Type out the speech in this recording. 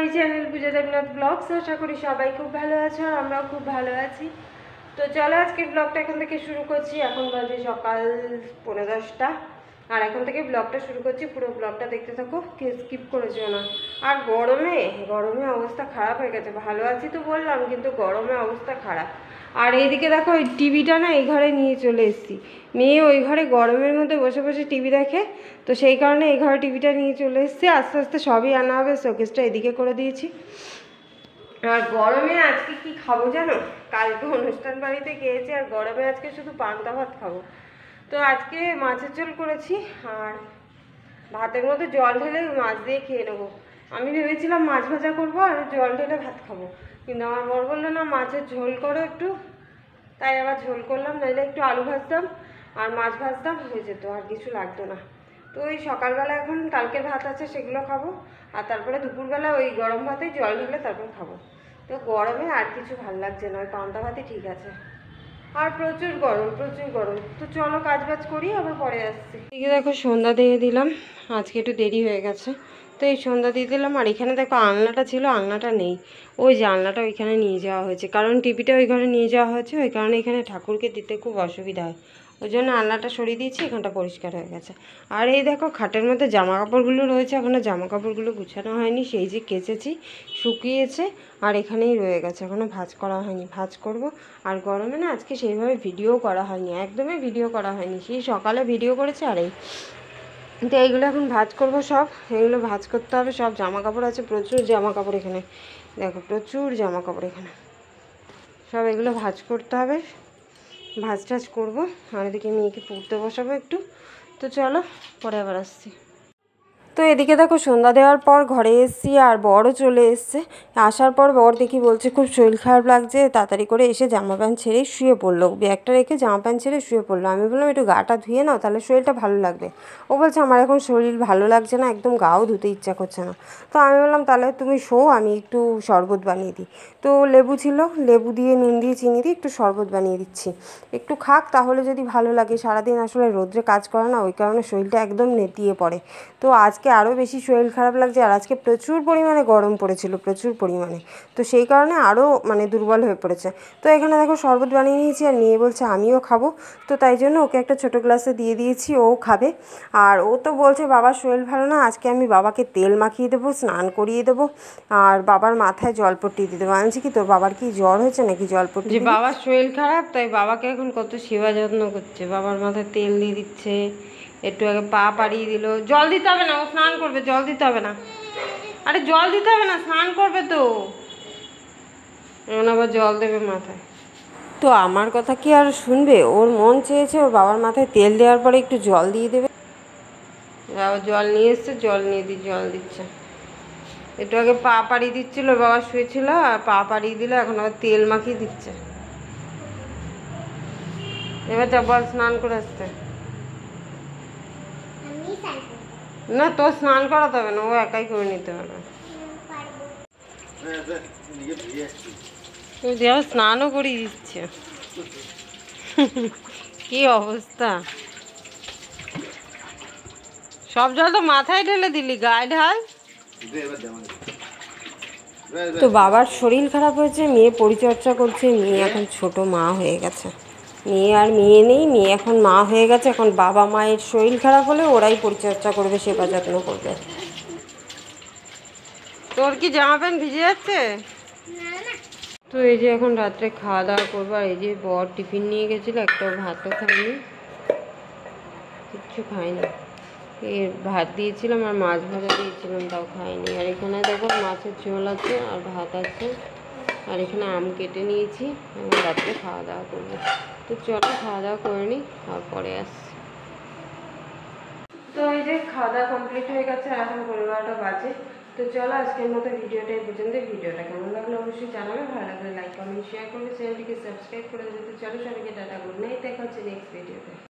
মাই channel Puja Debnath vlogs. আশা করি সবাই খুব ভালো আছো আর আমরাও খুব ভালো আছি। তো চলো আজকে ব্লগটা এখন থেকে শুরু করছি। এখন বাজে সকাল 10:45 আর এখন থেকে ব্লগটা শুরু করছি। পুরো ব্লগটা দেখতে থাকো, কেউ স্কিপ করেছো না। আর গরমে অবস্থা খারাপ হয়ে গেছে। ভালো আছি তো বললাম, কিন্তু গরমে অবস্থা খারাপ। আর এইদিকে দেখো, ওই টিভিটা না এই ঘরে নিয়ে চলে এসেছি। মেয়ে ওই ঘরে গরমের মধ্যে বসে বসে টিভি দেখে, তো সেই কারণে এই ঘরে টিভিটা নিয়ে চলে এসেছি। আস্তে আস্তে সবই আনা হবে। শোকেসটা এদিকে করে দিয়েছি। আর গরমে আজকে কি খাবো জানো? কালকে অনুষ্ঠান বাড়িতে গিয়েছি, আর গরমে আজকে শুধু পান্তা ভাত খাবো। তো আজকে মাছের ঝোল করেছি, আর ভাতের মধ্যে জল ঢেলে মাছ দিয়ে খেয়ে নেবো। আমি ভেবেছিলাম মাছ ভাজা করবো আর জল ঢেলে ভাত খাবো, কিন্তু আমার বর বললো না মাছের ঝোল করো একটু, তাই আবার ঝোল করলাম। নাহলে একটু আলু ভাজতাম আর মাছ ভাজতাম, হয়ে যেত, আর কিছু লাগতো না। তো ওই সকালবেলা এখন কালকের ভাত আছে, সেগুলো খাবো। আর তারপরে দুপুরবেলা ওই গরম ভাতে জল ঢেলে তারপর খাবো। তো গরমে আর কিছু ভাল লাগছে না, ওই পান্তা ভাতই ঠিক আছে। আর প্রচুর গরম। তো চলো কাজ বাজ করি, আবার পরে আসছি। এদিকে দেখো সন্ধ্যা দিয়ে দিলাম, আজকে একটু দেরি হয়ে গেছে। তো এই সন্ধ্যা দিয়ে দিলাম। আর এখানে দেখো আলনাটা ছিল, আলনাটা নেই। ওই যে আলনাটা ওইখানে নিয়ে যাওয়া হয়েছে, কারণ টিভিটা ওই ঘরে নিয়ে যাওয়া হয়েছে। ওই কারণে এখানে ঠাকুরকে দিতে খুব অসুবিধা হয়, ওই জন্য আলনাটা সরিয়ে দিয়েছি। এখানটা পরিষ্কার হয়ে গেছে। আর এই দেখো খাটের মধ্যে জামা কাপড়গুলো রয়েছে, এখনও জামা কাপড়গুলো গুছানো হয়নি। সেই যে কেচেছি, শুকিয়েছে, আর এখানেই রয়ে গেছে, এখনও ভাঁজ করা হয়নি। ভাঁজ করব। আর গরমে না আজকে সেইভাবে ভিডিও করা হয়নি, একদমই ভিডিও করা হয়নি। সেই সকালে ভিডিও করেছে। আর এই তো এইগুলো এখন ভাঁজ করব সব। এগুলো ভাঁজ করতে হবে। সব জামা কাপড় আছে, প্রচুর জামা কাপড় এখানে। দেখো প্রচুর জামা কাপড় এখানে, সব এগুলো ভাঁজ করতে হবে। ভাঁজ টাজ করবো। আর এদিকে মেয়েকে পড়তে বসাবো একটু। তো চলো পরে আবার আসছি। তো এদিকে দেখো সন্ধ্যা দেওয়ার পর ঘরে এসেছি, আর বরও চলে এসছে। আসার পর বর দেখি বলছে খুব শরীর খারাপ লাগছে, তাড়াতাড়ি করে এসে জামা প্যান্ট ছেড়েই শুয়ে পড়লো। ব্যাগটা রেখে জামা প্যান্ট ছেড়ে শুয়ে পড়লো। আমি বললাম একটু গাটা ধুয়ে নাও, তাহলে শরীরটা ভালো লাগবে। ও বলছে আমার এখন শরীর ভালো লাগছে না, একদম গাও ধুতে ইচ্ছা করছে না। তো আমি বললাম তাহলে তুমি শো, আমি একটু শরবত বানিয়ে দিই। তো লেবু ছিল, লেবু দিয়ে নুন দিয়ে চিনি দিয়ে একটু শরবত বানিয়ে দিচ্ছি, একটু খাক, তাহলে যদি ভালো লাগে। সারাদিন আসলে রোদ্রে কাজ করে না, ওই কারণে শরীরটা একদম নেতিয়ে পড়ে। তো আজকে আরও বেশি শরীর খারাপ লাগছে। আর আজকে প্রচুর পরিমাণে গরম পড়েছিল, প্রচুর পরিমাণে। তো সেই কারণে আরও দুর্বল হয়ে পড়েছে। তো এখানে দেখো শরবত বানিয়ে নিয়েছি, আর মেয়ে বলছে আমিও খাবো। তো তাই জন্য ওকে একটা ছোটো গ্লাসে দিয়ে দিয়েছি, ও খাবে। আর ও তো বলছে বাবার শরীর ভালো না, আজকে আমি বাবাকে তেল মাখিয়ে দেবো, স্নান করিয়ে দেবো, আর বাবার মাথায় জলপট্টি দিয়ে দেবো। আনছি কি তোর বাবার কি জ্বর হয়েছে নাকি জলপট্টি? যে বাবার শরীর খারাপ, তাই বাবাকে এখন কত সেবা যত্ন করছে। বাবার মাথায় তেল দিয়ে দিচ্ছে, একটু আগে পা পাড়িয়ে দিল। জল দিতে হবে না, ও স্নান করবে, জল দিতে হবে না। আরে জল দিতে হবে না, স্নান করবে তো, এখন আবার জল দেবে মাথায়। তো আমার কথা কি আর শুনবে? ওর মন চেয়েছে ওর বাবার মাথায় তেল দেওয়ার পরে একটু জল দিয়ে দেবে। আবার জল নিয়ে এসছে, জল দিচ্ছে। একটু আগে পা পাড়িয়ে দিচ্ছিল, বাবা শুয়েছিল, আর পা পাড়িয়ে দিল, এখন আবার তেল মাখিয়ে দিচ্ছে। এবার যা বল স্নান করে আসতে। না, তোর স্নান করাতে হবে না, ও একাই করে নিতে পারবে। স্নানও করিয়ে দিচ্ছে। কি অবস্থা! সব জল তো মাথায় ঢেলে দিলি, গায়ে ঢাল। তো বাবার শরীর খারাপ হয়েছে, মেয়ে পরিচর্যা করছে। মেয়ে এখন ছোট মা হয়ে গেছে। মেয়ে আর মেয়ে নেই, মেয়ে এখন মা হয়ে গেছে। এখন বাবা মায়ের শরীর খারাপ হলে ওরাই পরিচর্যা করবে, সেবা যত্ন করবে। তোর কি জামা প্যান্ট ভিজে যাচ্ছে? তো এই যে এখন রাত্রে খাওয়া দাওয়া করবো। আর এই যে বর টিফিন নিয়ে গেছিলো, একটাও ভাতও খাইনি, কিচ্ছু খাইনি। এর ভাত দিয়েছিলাম আর মাছ ভাজা দিয়েছিলাম, তাও খাইনি। আর এখানে দেখো মাছের ঝোল আছে আর ভাত আছে, আর এখানে আম কেটে নিয়েছি। এবং রাত্রে খাওয়া দাওয়া করবো। তো চলো খাওয়া দাওয়া করে নিই, তারপরে আসছি। তো এই যে খাওয়া দাওয়া কমপ্লিট হয়ে গেছে, আর এখন 11:30 বাজে। তো চলো আজকের মতো ভিডিওটা এই পর্যন্ত। ভিডিওটা কেমন লাগলো অবশ্যই জানাবে। ভালো লাগলে লাইক কমেন্ট শেয়ার করবে, চ্যানেলটিকে সাবস্ক্রাইব করে দিতে। চলো সবাইকে টাটা, গুড নাইট, দেখা হচ্ছে নেক্সট ভিডিওতে।